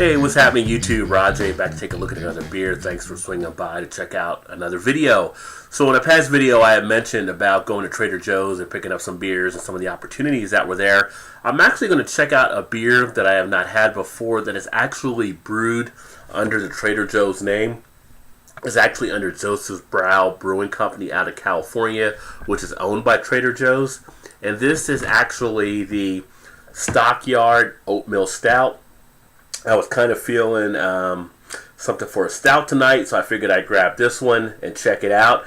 Hey, what's happening YouTube? Rod J back to take a look at another beer. Thanks for swinging by to check out another video. So in a past video I had mentioned about going to Trader Joe's and picking up some beers and some of the opportunities that were there. I'm actually going to check out a beer that I have not had before that is actually brewed under the Trader Joe's name. It's actually under Joseph Brow Brewing Company out of California, which is owned by Trader Joe's. And this is actually the Stockyard Oatmeal Stout. I was kind of feeling something for a stout tonight, so I figured I'd grab this one and check it out.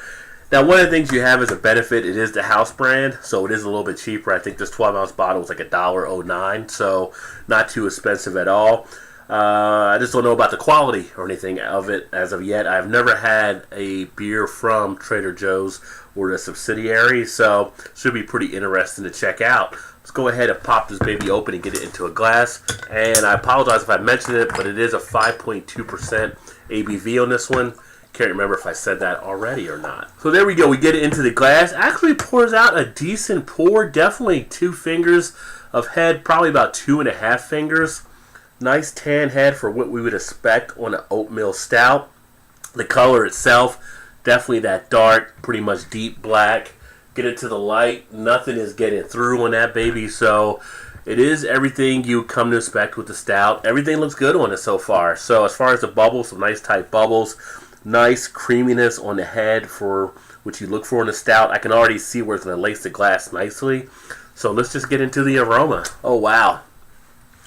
Now, one of the things you have as a benefit, it is the house brand, so it is a little bit cheaper. I think this 12-ounce bottle was like $1.09, so not too expensive at all. I just don't know about the quality or anything of it as of yet. I've never had a beer from Trader Joe's or the subsidiary, so it should be pretty interesting to check out. Let's go ahead and pop this baby open and get it into a glass. And I apologize if I mentioned it, but it is a 5.2% ABV on this one. Can't remember if I said that already or not. So there we go. We get it into the glass. Actually pours out a decent pour. Definitely 2 fingers of head, probably about 2.5 fingers. Nice tan head for what we would expect on an oatmeal stout. The color itself, definitely that dark, pretty much deep black. Get it to the light, nothing is getting through on that baby, so it is everything you come to expect with the stout. Everything looks good on it so far. So as far as the bubbles, some nice tight bubbles, nice creaminess on the head for what you look for in a stout. I can already see where it's going to lace the glass nicely. So let's just get into the aroma. Oh wow,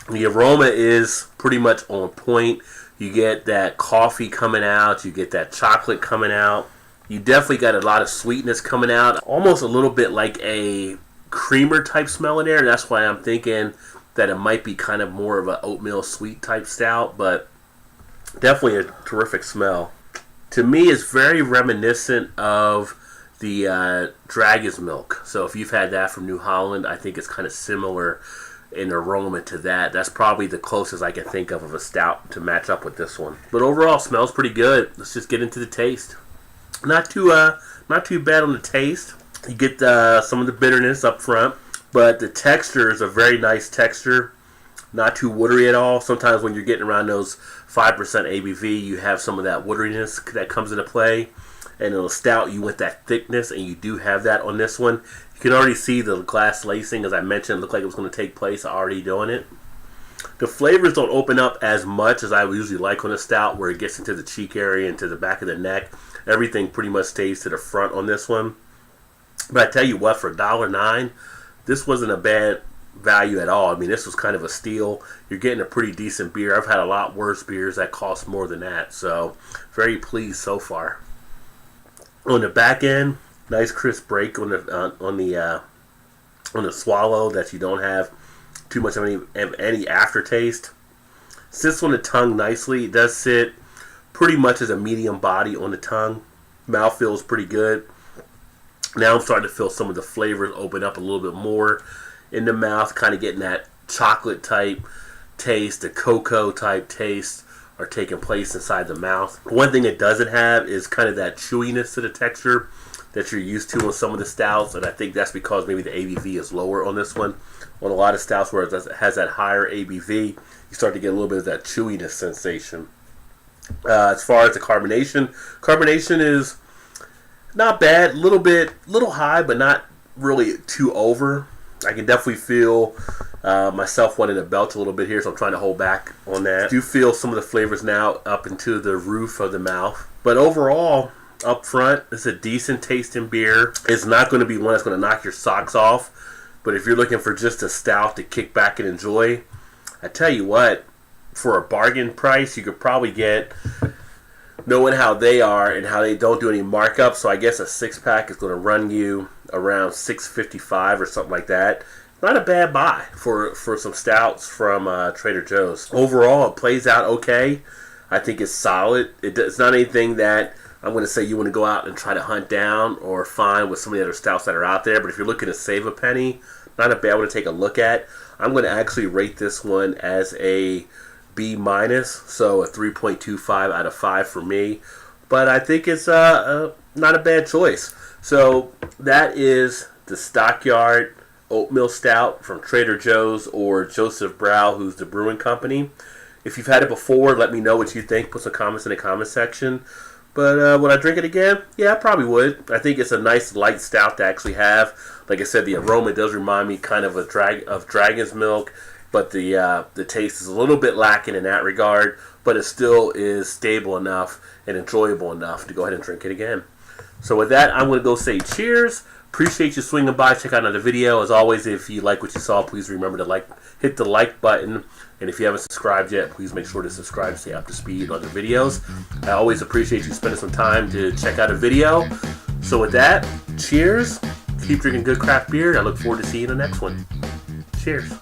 the aroma is pretty much on point. You get that coffee coming out, you get that chocolate coming out. You definitely got a lot of sweetness coming out. Almost a little bit like a creamer type smell in there. And that's why I'm thinking that it might be kind of more of an oatmeal sweet type stout. But definitely a terrific smell. To me, it's very reminiscent of the Dragon's Milk. So if you've had that from New Holland, I think it's kind of similar in aroma to that. That's probably the closest I can think of a stout to match up with this one. But overall, smells pretty good. Let's just get into the taste. Not too bad on the taste. You get some of the bitterness up front, but the texture is a very nice texture. Not too watery at all. Sometimes when you're getting around those 5% ABV, you have some of that wateriness that comes into play. And in a stout, you want that thickness, and you do have that on this one. You can already see the glass lacing, as I mentioned, looked like it was going to take place. Already doing it. The flavors don't open up as much as I usually like on a stout, where it gets into the cheek area, into the back of the neck. Everything pretty much stays to the front on this one. But I tell you what, for $1.09, this wasn't a bad value at all. I mean, this was kind of a steal. You're getting a pretty decent beer. I've had a lot worse beers that cost more than that. So, very pleased so far. On the back end, nice crisp break on the swallow that you don't have too much of any aftertaste. Sits on the tongue nicely. It does sit pretty much as a medium body on the tongue. Mouth feels pretty good. Now I'm starting to feel some of the flavors open up a little bit more in the mouth, kind of getting that chocolate type taste, the cocoa type taste are taking place inside the mouth. One thing it doesn't have is kind of that chewiness to the texture that you're used to on some of the stouts, and I think that's because maybe the ABV is lower on this one. On a lot of stouts where it has that higher ABV, you start to get a little bit of that chewiness sensation. As far as the carbonation is not bad. Little high, but not really too over. I can definitely feel myself wanting to belt a little bit here, so I'm trying to hold back on that. I do feel some of the flavors now up into the roof of the mouth. But overall, up front, it's a decent tasting beer. It's not going to be one that's going to knock your socks off. But if you're looking for just a stout to kick back and enjoy, I tell you what, for a bargain price, you could probably get, knowing how they are and how they don't do any markup, so I guess a 6-pack is going to run you around $6.55 or something like that. Not a bad buy for some stouts from Trader Joe's. Overall, it plays out okay. I think it's solid. It's not anything that I'm going to say you want to go out and try to hunt down or find with some of the other stouts that are out there, but if you're looking to save a penny, not a bad one to take a look at. I'm going to actually rate this one as a B-, so a 3.25 out of 5 for me. But I think it's not a bad choice. So that is the Stockyard Oatmeal Stout from Trader Joe's or Joseph Brow, who's the brewing company. If you've had it before, let me know what you think. Put some comments in the comment section. But would I drink it again? Yeah, I probably would. I think it's a nice light stout to actually have. Like I said, the aroma does remind me kind of dragon's milk, but the taste is a little bit lacking in that regard. But it still is stable enough and enjoyable enough to go ahead and drink it again. So with that, I'm going to go say cheers. Appreciate you swinging by. Check out another video. As always, if you like what you saw, please remember to hit the like button. And if you haven't subscribed yet, please make sure to subscribe to stay up to speed on the videos. I always appreciate you spending some time to check out a video. So with that, cheers. Keep drinking good craft beer. I look forward to seeing you in the next one. Cheers.